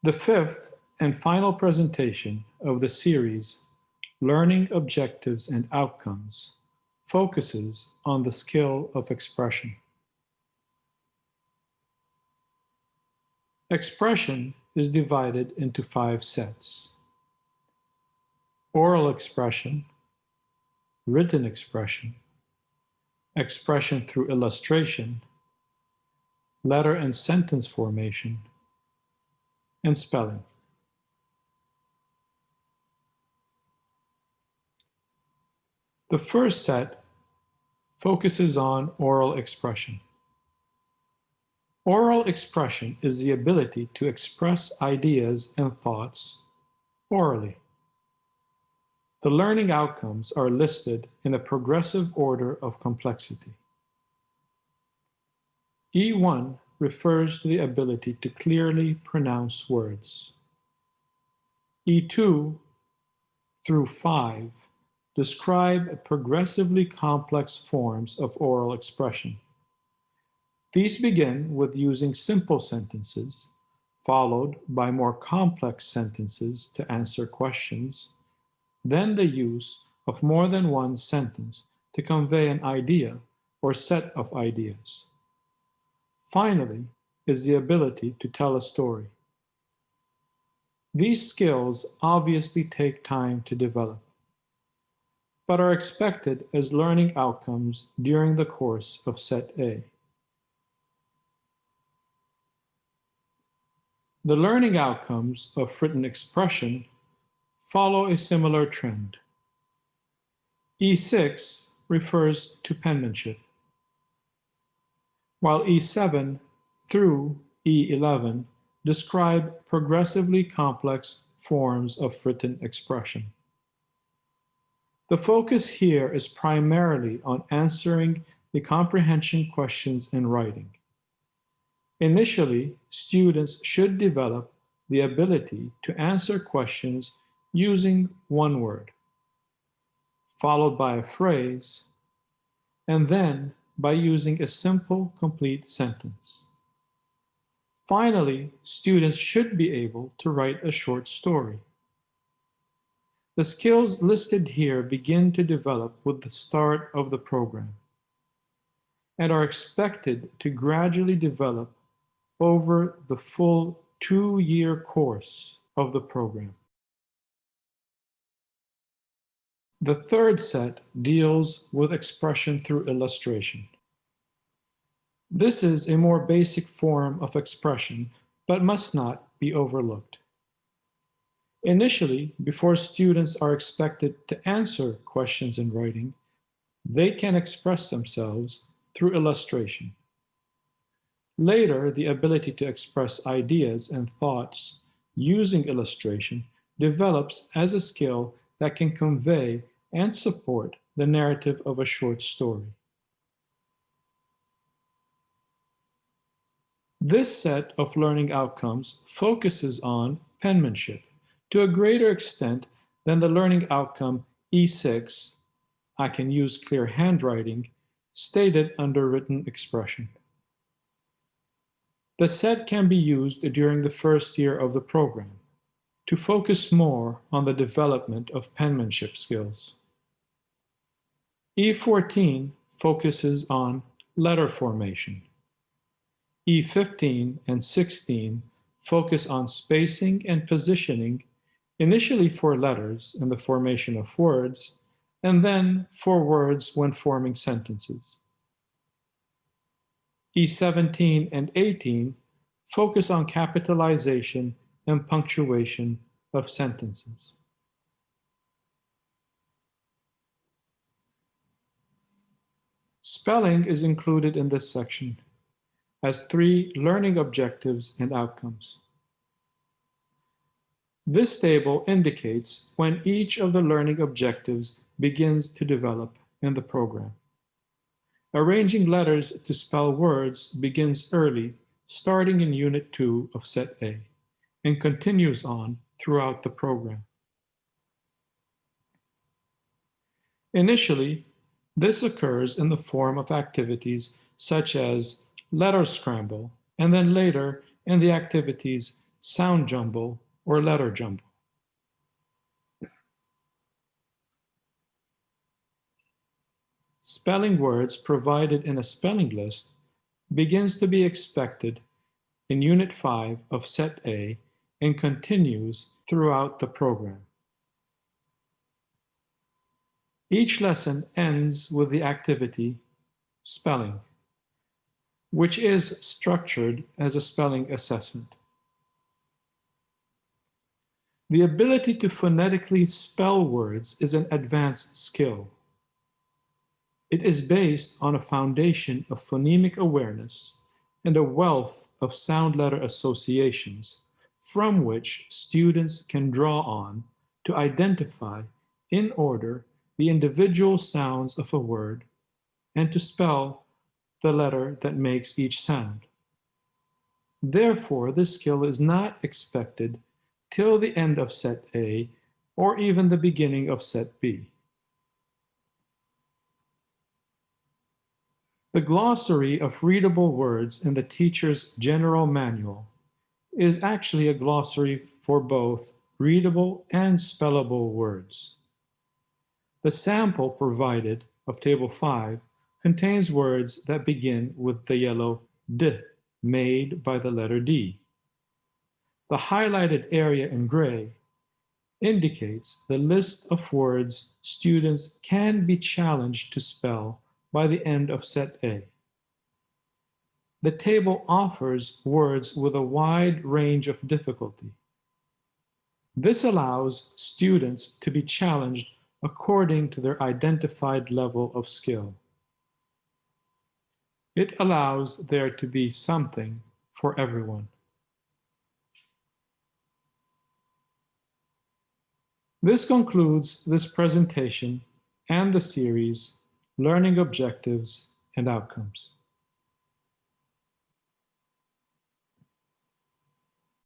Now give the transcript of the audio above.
The fifth and final presentation of the series, Learning Objectives and Outcomes, focuses on the skill of expression. Expression is divided into 5 sets: oral expression, written expression, expression through illustration, letter and sentence formation, and spelling. The first set focuses on oral expression. Oral expression is the ability to express ideas and thoughts orally. The learning outcomes are listed in a progressive order of complexity. E1 refers to the ability to clearly pronounce words. E2 through 5 describe progressively complex forms of oral expression. These begin with using simple sentences, followed by more complex sentences to answer questions, then the use of more than one sentence to convey an idea or set of ideas. Finally is the ability to tell a story. These skills obviously take time to develop, but are expected as learning outcomes during the course of Set A. The learning outcomes of written expression follow a similar trend. E6 refers to penmanship, while E7 through E11 describe progressively complex forms of written expression. The focus here is primarily on answering the comprehension questions in writing. Initially, students should develop the ability to answer questions using one word, followed by a phrase, and then by using a simple, complete sentence. Finally, students should be able to write a short story. The skills listed here begin to develop with the start of the program and are expected to gradually develop over the full 2-year course of the program. The third set deals with expression through illustration. This is a more basic form of expression, but must not be overlooked. Initially, before students are expected to answer questions in writing, they can express themselves through illustration. Later, the ability to express ideas and thoughts using illustration develops as a skill that can convey and support the narrative of a short story. This set of learning outcomes focuses on penmanship to a greater extent than the learning outcome E6, I can use clear handwriting, stated under written expression. The set can be used during the first year of the program to focus more on the development of penmanship skills. E14 focuses on letter formation. E15 and 16 focus on spacing and positioning, initially for letters in the formation of words, and then for words when forming sentences. E17 and 18 focus on capitalization and punctuation of sentences. Spelling is included in this section as 3 learning objectives and outcomes. This table indicates when each of the learning objectives begins to develop in the program. Arranging letters to spell words begins early, starting in Unit 2 of Set A, and continues on throughout the program. Initially, this occurs in the form of activities such as letter scramble, and then later in the activities sound jumble, or letter jumble. Spelling words provided in a spelling list begins to be expected in Unit 5 of Set A and continues throughout the program. Each lesson ends with the activity spelling, which is structured as a spelling assessment. The ability to phonetically spell words is an advanced skill. It is based on a foundation of phonemic awareness and a wealth of sound letter associations from which students can draw on to identify in order the individual sounds of a word and to spell the letter that makes each sound. Therefore, this skill is not expected till the end of Set A or even the beginning of Set B. The glossary of readable words in the teacher's general manual is actually a glossary for both readable and spellable words. The sample provided of Table 5 contains words that begin with the yellow D made by the letter D. The highlighted area in gray indicates the list of words students can be challenged to spell by the end of Set A. The table offers words with a wide range of difficulty. This allows students to be challenged according to their identified level of skill. It allows there to be something for everyone. This concludes this presentation and the series, Learning Objectives and Outcomes.